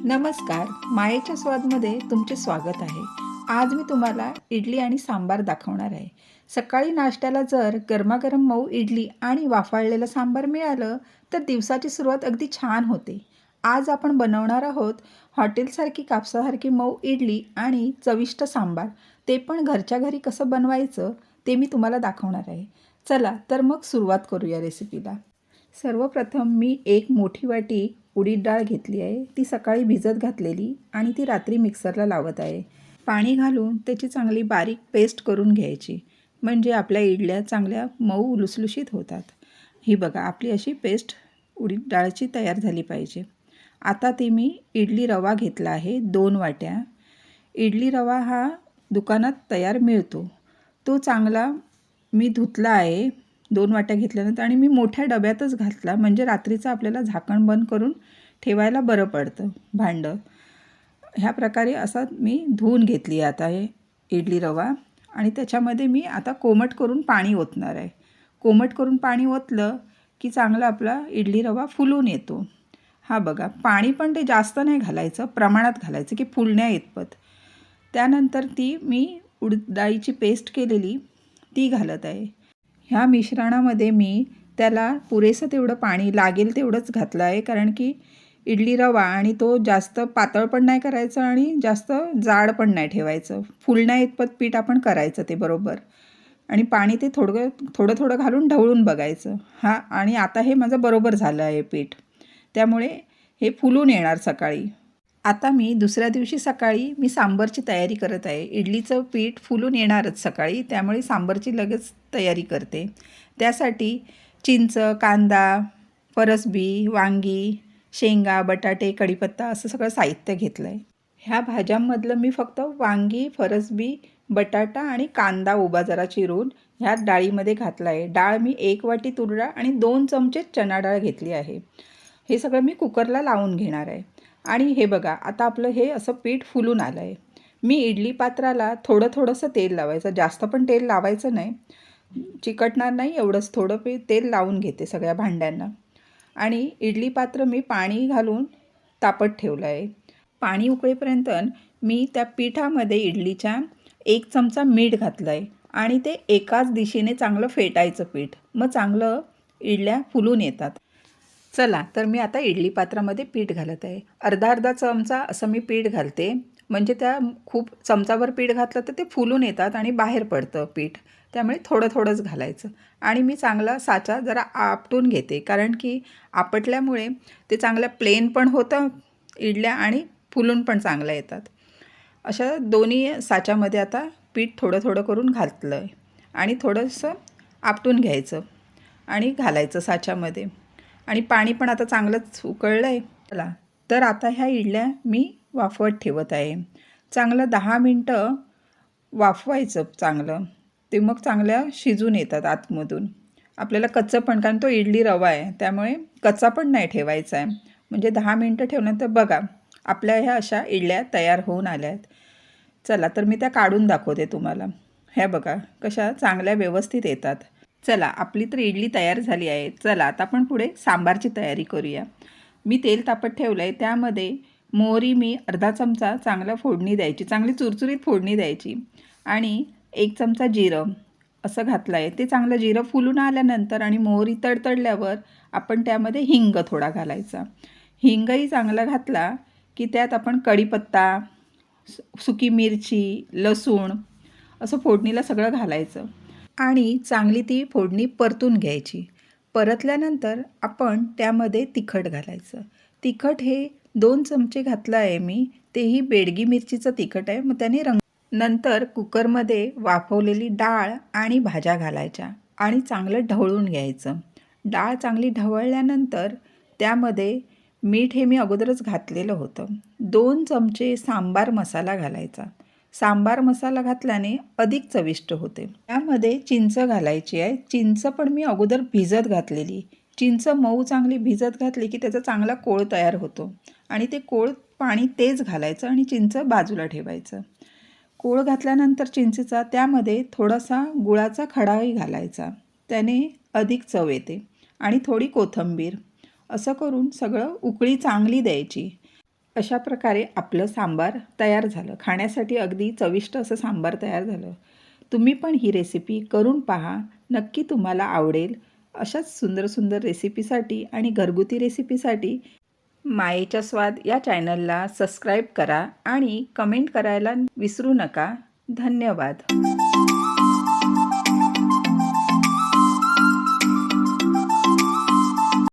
नमस्कार, मायेच्या स्वादमध्ये तुमचे स्वागत आहे. आज मी तुम्हाला इडली आणि सांबार दाखवणार आहे. सकाळी नाश्त्याला जर गरमागरम मऊ इडली आणि वाफाळलेलं सांबार मिळालं तर दिवसाची सुरुवात अगदी छान होते. आज आपण बनवणार आहोत हॉटेलसारखी कापसासारखी मऊ इडली आणि चविष्ट सांबार. ते पण घरच्या घरी कसं बनवायचं ते मी तुम्हाला दाखवणार आहे. चला तर मग सुरुवात करूया रेसिपीला. सर्वप्रथम मी एक मोठी वाटी उडीद डाळ घेतली आहे. ती सकाळी भिजत घातलेली आणि ती रात्री मिक्सरला लावत आहे. पाणी घालून त्याची चांगली बारीक पेस्ट करून घ्यायची, म्हणजे आपल्या इडल्या चांगल्या मऊ लुसलुशीत होतात. ही बघा, आपली अशी पेस्ट उडीद डाळची तयार झाली पाहिजे. आता ती मी इडली रवा घेतला आहे 2 वाट्या. इडली रवा हा दुकानात तयार मिळतो. तो चांगला मी धुतला आहे 2 वाट्या घेतल्यानंतर, आणि मी मोठ्या डब्यातच घातला, म्हणजे रात्रीचं आपल्याला झाकण बंद करून ठेवायला बरं पडतं भांडं. ह्या प्रकारे असा मी धुवून घेतली आता हे इडली रवा, आणि त्याच्यामध्ये मी आता कोमट करून पाणी ओतणार आहे. कोमट करून पाणी ओतलं की चांगला आपला इडली रवा फुलून येतो. हा बघा, पाणी पण ते जास्त नाही घालायचं, प्रमाणात घालायचं की फुलण्या इतपत. त्यानंतर ती मी उडीद डाळीची पेस्ट केलेली ती घालत आहे. ह्या मिश्रणामध्ये मी त्याला पुरेसं तेवढं पाणी लागेल तेवढंच घातलं आहे, कारण की इडली रवा आणि तो जास्त पातळ पण नाही करायचं आणि जास्त जाड पण नाही ठेवायचं. फुलण्या इतपत पीठ आपण करायचं ते बरोबर, आणि पाणी ते थोडं थोडं घालून ढवळून बघायचं. आणि आता हे माझं बरोबर झालं आहे पीठ, त्यामुळे हे फुलून येणार सकाळी. आता मी दुसऱ्या दिवशी सकाळी मी सांबारची तयारी करत आहे. इडलीचं पीठ फुलून येणारच सकाळी, त्यामुळे सांबारची लगेच तयारी करते. त्यासाठी चिंच, कांदा, फरसबी, वांगी, शेंगा, बटाटे, कढीपत्ता असं सगळं साहित्य घेतलं आहे. ह्या भाज्यांमधलं मी फक्त वांगी, फरसबी, बटाटा आणि कांदा उभा जरा चिरून ह्यात डाळीमध्ये घातला आहे. डाळ मी 1 वाटी तूर डाळ आणि 2 चमचे चणा डाळ घेतली आहे. हे सगळं मी कुकरला लावून घेणार आहे. आणि हे बघा, आता आपलं हे असं पीठ फुलून आलं आहे. मी इडली पात्राला थोडंसं तेल लावायचं, जास्त पण तेल लावायचं नाही, चिकटणार नाही एवढंच थोडं तेल लावून घेते सगळ्या भांड्यांना. आणि इडली पात्र मी पाणी घालून तापत ठेवलं आहे. पाणी उकळेपर्यंत मी त्या पिठामध्ये इडलीच्या 1 चमचा मीठ घातलं आहे, आणि ते एकाच दिशेने चांगलं फेटायचं पीठ, मग चांगलं इडल्या फुलून येतात. चला तर मी आता इडली पात्रामध्ये पीठ घालत आहे. अर्धा चमचा असं मी पीठ घालते, म्हणजे त्या खूप चमचाभर पीठ घातलं तर ते फुलून येतात आणि बाहेर पडतं पीठ, त्यामुळे थोडंच घालायचं. आणि मी चांगला साचा जरा आपटून घेते, कारण की आपटल्यामुळे ते चांगल्या प्लेन पण होतं इडल्या आणि फुलून पण चांगल्या येतात. अशा दोन्ही साच्यामध्ये आता पीठ थोडं करून घातलं आहे, आणि थोडंसं आपटून घ्यायचं आणि घालायचं साच्यामध्ये. आणि पाणी पण आता चांगलंच उकळलं आहे. चला तर आता ह्या इडल्या मी वाफवत ठेवत आहे. चांगलं 10 मिनटं वाफवायचं चांगलं, ते मग चांगल्या शिजून येतात आतमधून. आपल्याला कच्चं पण, कारण तो इडली रवा आहे त्यामुळे कच्चा पण नाही ठेवायचा आहे. म्हणजे 10 मिनटं ठेवल्यानंतर बघा, आपल्या ह्या अशा इडल्या तयार होऊन आल्या आहेत. चला तर मी त्या काढून दाखवते तुम्हाला. ह्या बघा कशा चांगल्या व्यवस्थित येतात. चला, आपली तर इडली तयार झाली आहे. चला आता आपण पुढे सांबारची तयारी करूया. मी तेल तापत ठेवलं आहे, त्यामध्ये मोहरी मी अर्धा चमचा चांगला फोडणी द्यायची, चांगली चुरचुरीत फोडणी द्यायची, आणि 1 चमचा जिरं असं घातलं आहे. ते चांगलं जिरं फुलून आल्यानंतर आणि मोहरी तडतडल्यावर आपण त्यामध्ये हिंग थोडा घालायचा. हिंगही चांगला घातला की त्यात आपण कढीपत्ता, सुकी मिरची, लसूण असं फोडणीला सगळं घालायचं, आणि चांगली ती फोडणी परतून घ्यायची. परतल्यानंतर आपण त्यामध्ये तिखट घालायचं. तिखट हे 2 चमचे घातलं आहे मी, तेही बेडगी मिरचीचं तिखट आहे, मग त्याने नंतर कुकरमध्ये वाफवलेली डाळ आणि भाज्या घालायच्या आणि चांगलं ढवळून घ्यायचं. डाळ चांगली ढवळल्यानंतर त्यामध्ये मीठ हे मी अगोदरच घातलेलं होतं. 2 चमचे सांबार मसाला घालायचा. सांबार मसाला घातल्याने अधिक चविष्ट होते. त्यामध्ये चिंच घालायची आहे. चिंच पण मी अगोदर भिजत घातलेली. चिंच मऊ चांगली भिजत घातली की त्याचा चांगला कोळ तयार होतो, आणि ते कोळ पाणी तेच घालायचं आणि चिंच बाजूला ठेवायचं. कोळ घातल्यानंतर चिंचेचा त्यामध्ये थोडासा गुळाचा खडाही घालायचा, त्याने अधिक चव येते, आणि थोडी कोथिंबीर. असं करून सगळं उकळी चांगली द्यायची. अशा प्रकारे आपलं सांबार तयार झालं. खाण्यासाठी अगदी चविष्ट असं सांबार तयार झालं. तुम्ही पण ही रेसिपी करून पहा. नक्की तुम्हाला आवडेल. अशाच सुंदर सुंदर रेसिपीसाठी आणि घरगुती रेसिपीसाठी मायेचा स्वाद या चॅनलला सबस्क्राईब करा आणि कमेंट करायला विसरू नका. धन्यवाद.